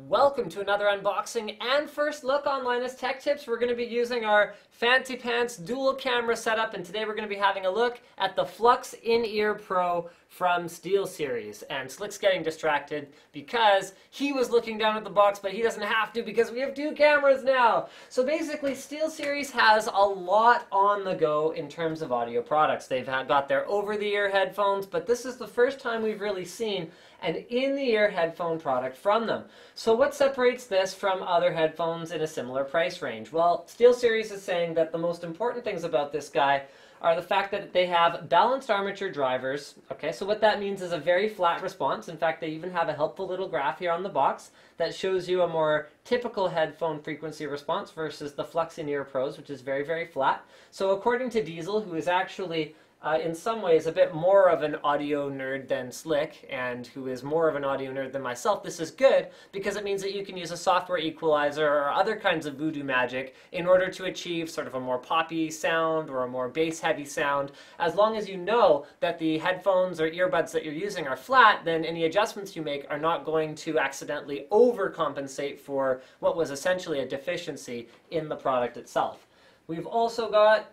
Welcome to another unboxing and first look on Linus Tech Tips. We're going to be using our fancy pants dual camera setup, and today we're going to be having a look at the Flux In-Ear Pro from Steelseries. And Slick's getting distracted because he was looking down at the box, but he doesn't have to because we have two cameras now. So basically, Steelseries has a lot on the go in terms of audio products. They've got their over-the-ear headphones, but this is the first time we've really seen an in-the-ear headphone product from them. So what separates this from other headphones in a similar price range? Well, Steelseries is saying that the most important things about this guy are the fact that they have balanced armature drivers. Okay, so what that means is a very flat response. In fact, they even have a helpful little graph here on the box that shows you a more typical headphone frequency response versus the Flux In-Ear Pros, which is very, very flat. So according to Diesel, who is actually in some ways a bit more of an audio nerd than Slick, and who is more of an audio nerd than myself, this is good because it means that you can use a software equalizer or other kinds of voodoo magic in order to achieve sort of a more poppy sound or a more bass heavy sound. As long as you know that the headphones or earbuds that you're using are flat, then any adjustments you make are not going to accidentally overcompensate for what was essentially a deficiency in the product itself. We've also got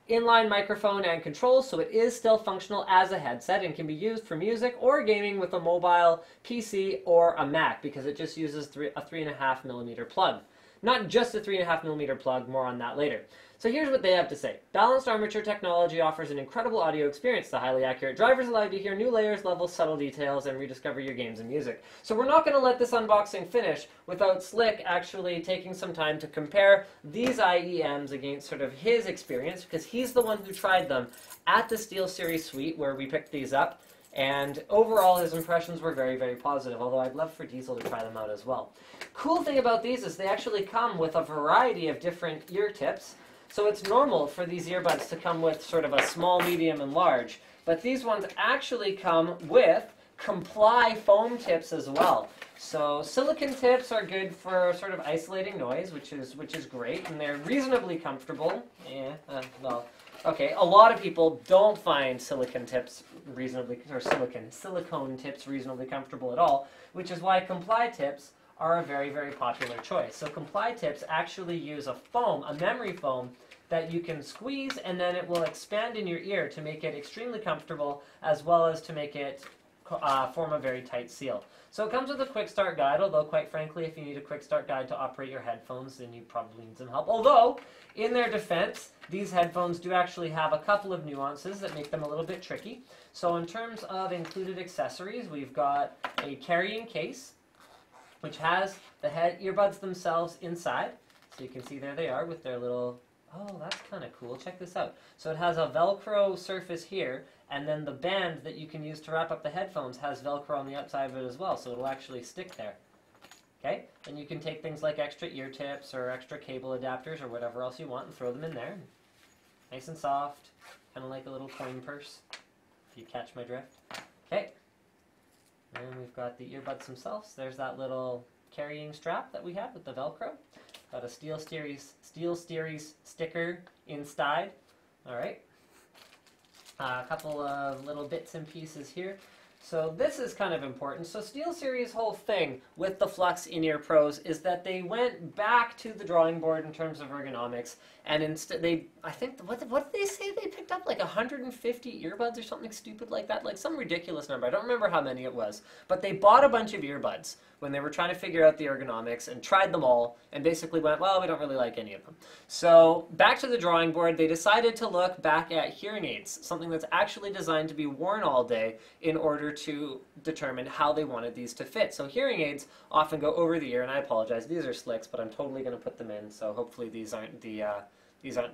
inline microphone and controls, so it is still functional as a headset and can be used for music or gaming with a mobile PC or a Mac because it just uses a 3.5mm plug. Not just a 3.5mm plug, more on that later. So here's what they have to say. Balanced armature technology offers an incredible audio experience. The highly accurate drivers allow you to hear new layers, levels, subtle details, and rediscover your games and music. So we're not going to let this unboxing finish without Slick actually taking some time to compare these IEMs against sort of his experience, because he's the one who tried them at the Steelseries suite where we picked these up. And overall, his impressions were very, very positive, although I'd love for Diesel to try them out as well. Cool thing about these is they actually come with a variety of different ear tips. So it's normal for these earbuds to come with sort of a small, medium, and large. But these ones actually come with comply foam tips as well. So silicone tips are good for sort of isolating noise, which is great, and they're reasonably comfortable. Okay, a lot of people don't find silicone tips reasonably comfortable at all, which is why comply tips are a very, very popular choice. So comply tips actually use a foam, a memory foam, that you can squeeze and then it will expand in your ear to make it extremely comfortable, as well as to make it form a very tight seal. So it comes with a quick start guide, although quite frankly, if you need a quick start guide to operate your headphones, then you probably need some help. Although, in their defense, these headphones do actually have a couple of nuances that make them a little bit tricky. So in terms of included accessories, we've got a carrying case, which has the earbuds themselves inside. So you can see there they are with their little, oh, that's kind of cool. Check this out. So it has a Velcro surface here, and then the band that you can use to wrap up the headphones has Velcro on the outside of it as well, so it'll actually stick there. Okay? And you can take things like extra ear tips or extra cable adapters or whatever else you want and throw them in there. Nice and soft, kind of like a little coin purse, if you catch my drift. Okay. And we've got the earbuds themselves. There's that little carrying strap that we have with the Velcro. Got a Steelseries sticker inside. All right. A couple of little bits and pieces here. So this is kind of important. So Steelseries' whole thing with the Flux In-Ear Pros is that they went back to the drawing board in terms of ergonomics, and instead I think, what did they say? They picked up like 150 earbuds or something stupid like that, like some ridiculous number. I don't remember how many it was, but they bought a bunch of earbuds when they were trying to figure out the ergonomics and tried them all and basically went, well, we don't really like any of them. So back to the drawing board, they decided to look back at hearing aids, something that's actually designed to be worn all day in order to determine how they wanted these to fit. So hearing aids often go over the ear, and I apologize, these are Slicks, but I'm totally going to put them in, so hopefully these aren't the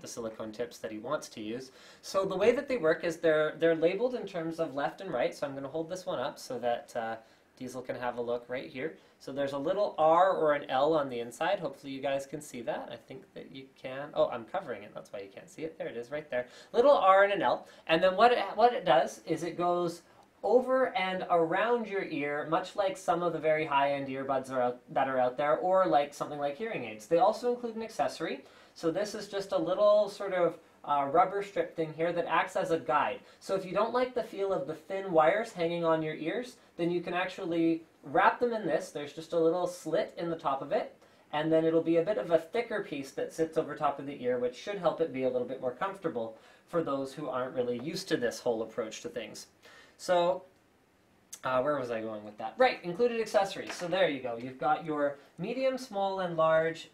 silicone tips that he wants to use. So the way that they work is they're labeled in terms of left and right, so I'm going to hold this one up so that Diesel can have a look right here. So there's a little R or an L on the inside. Hopefully you guys can see that. I think that you can. Oh, I'm covering it. That's why you can't see it. There it is right there. Little R and an L. And then what it does is it goes over and around your ear, much like some of the very high-end earbuds that are out there, or like something like hearing aids. They also include an accessory. So this is just a little sort of rubber strip thing here that acts as a guide. So if you don't like the feel of the thin wires hanging on your ears, then you can actually wrap them in this. There's just a little slit in the top of it, and then it'll be a bit of a thicker piece that sits over top of the ear, which should help it be a little bit more comfortable for those who aren't really used to this whole approach to things. So where was I going with that? Right, included accessories. So there you go. You've got your medium, small, and large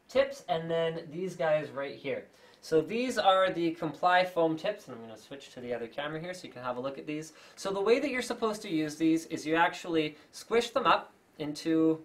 tips, and then these guys right here. So these are the Comply foam tips, and I'm going to switch to the other camera here so you can have a look at these. So the way that you're supposed to use these is you actually squish them up into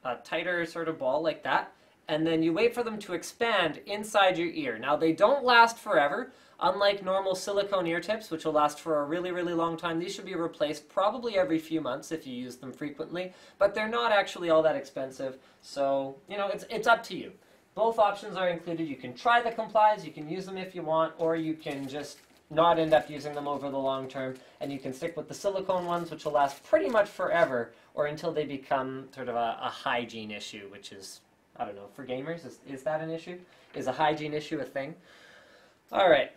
a tighter sort of ball like that, and then you wait for them to expand inside your ear. Now they don't last forever. Unlike normal silicone ear tips, which will last for a really, really long time, these should be replaced probably every few months if you use them frequently, but they're not actually all that expensive, so, you know, it's up to you. Both options are included. You can try the Complies, you can use them if you want, or you can just not end up using them over the long term, and you can stick with the silicone ones, which will last pretty much forever, or until they become sort of a hygiene issue, which is, I don't know, for gamers, is that an issue? Is a hygiene issue a thing? All right.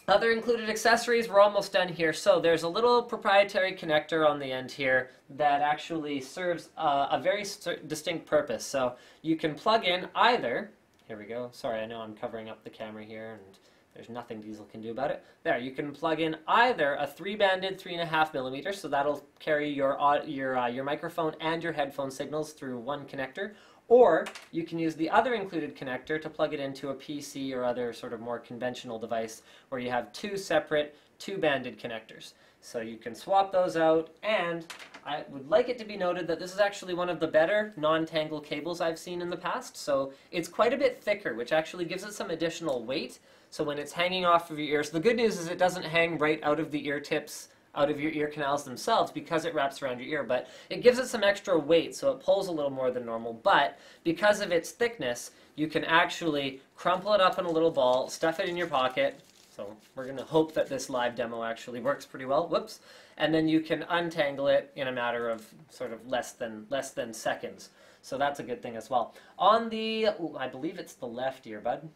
Other included accessories, we're almost done here. So there's a little proprietary connector on the end here that actually serves a very distinct purpose. So you can plug in either, here we go, sorry, I know I'm covering up the camera here and there's nothing Diesel can do about it. There, you can plug in either a 3-banded 3.5mm, so that'll carry your microphone and your headphone signals through one connector, or you can use the other included connector to plug it into a PC or other sort of more conventional device where you have two separate 2-banded connectors. So you can swap those out, and I would like it to be noted that this is actually one of the better non-tangle cables I've seen in the past. So it's quite a bit thicker, which actually gives it some additional weight. So when it's hanging off of your ears, the good news is it doesn't hang right out of the ear tips, out of your ear canals themselves because it wraps around your ear, but it gives it some extra weight, so it pulls a little more than normal. But because of its thickness, you can actually crumple it up in a little ball, stuff it in your pocket. So we're going to hope that this live demo actually works pretty well. Whoops. And then you can untangle it in a matter of sort of less than seconds. So that's a good thing as well. On the, I believe it's the left earbud.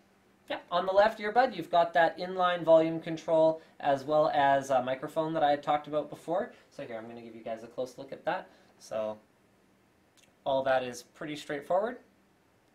Yeah, on the left earbud, you've got that inline volume control as well as a microphone that I had talked about before. So here, I'm going to give you guys a close look at that. So all that is pretty straightforward.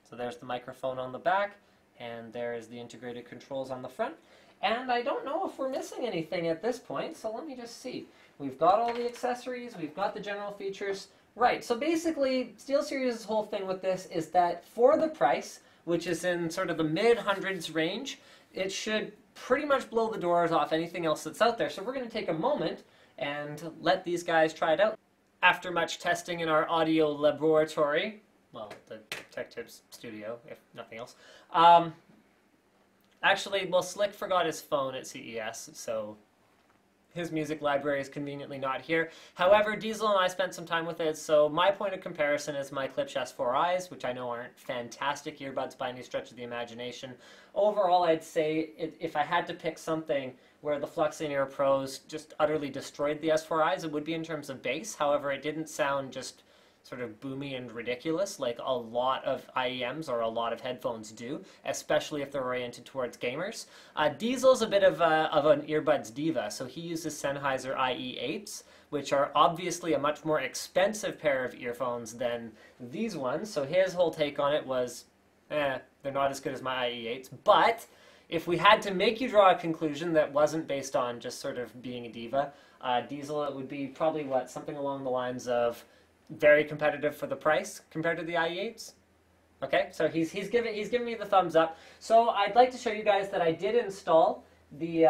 So there's the microphone on the back, and there's the integrated controls on the front. And I don't know if we're missing anything at this point, so let me just see. We've got all the accessories, we've got the general features. Right, so basically, Steelseries' whole thing with this is that for the price, which is in sort of the mid-hundreds range, it should pretty much blow the doors off anything else that's out there. So we're going to take a moment and let these guys try it out. After much testing in our audio laboratory, well, the Tech Tips studio, if nothing else, actually, well, Slick forgot his phone at CES, so his music library is conveniently not here. However, Diesel and I spent some time with it, so my point of comparison is my Klipsch S4Is, which I know aren't fantastic earbuds by any stretch of the imagination. Overall, I'd say if I had to pick something where the Flux In-Ear Pros just utterly destroyed the S4Is, it would be in terms of bass. However, it didn't sound just sort of boomy and ridiculous like a lot of IEMs or a lot of headphones do, especially if they're oriented towards gamers. Diesel's a bit of an earbuds diva, so he uses Sennheiser IE8s, which are obviously a much more expensive pair of earphones than these ones, so his whole take on it was, they're not as good as my IE8s, but if we had to make you draw a conclusion that wasn't based on just sort of being a diva, Diesel, it would be probably, what, something along the lines of very competitive for the price compared to the IE8s. Okay, so he's giving me the thumbs up. So I'd like to show you guys that I did install the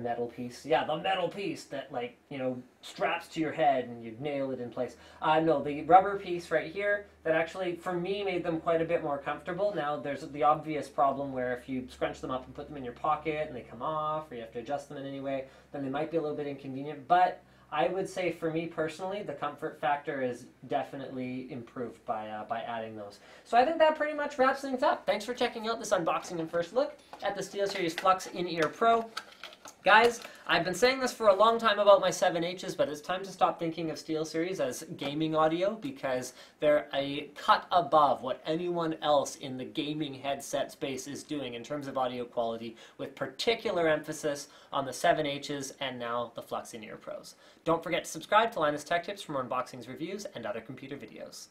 metal piece. Yeah, the metal piece that, like, you know, straps to your head and you nail it in place. No, the rubber piece right here that actually for me made them quite a bit more comfortable. Now there's the obvious problem where if you scrunch them up and put them in your pocket and they come off, or you have to adjust them in any way, then they might be a little bit inconvenient. But I would say for me personally, the comfort factor is definitely improved by adding those. So I think that pretty much wraps things up. Thanks for checking out this unboxing and first look at the Steelseries FLUX In-Ear Pro. Guys, I've been saying this for a long time about my 7Hs, but it's time to stop thinking of SteelSeries as gaming audio because they're a cut above what anyone else in the gaming headset space is doing in terms of audio quality, with particular emphasis on the 7Hs and now the FLUX In-Ear Pros. Don't forget to subscribe to Linus Tech Tips for more unboxings, reviews, and other computer videos.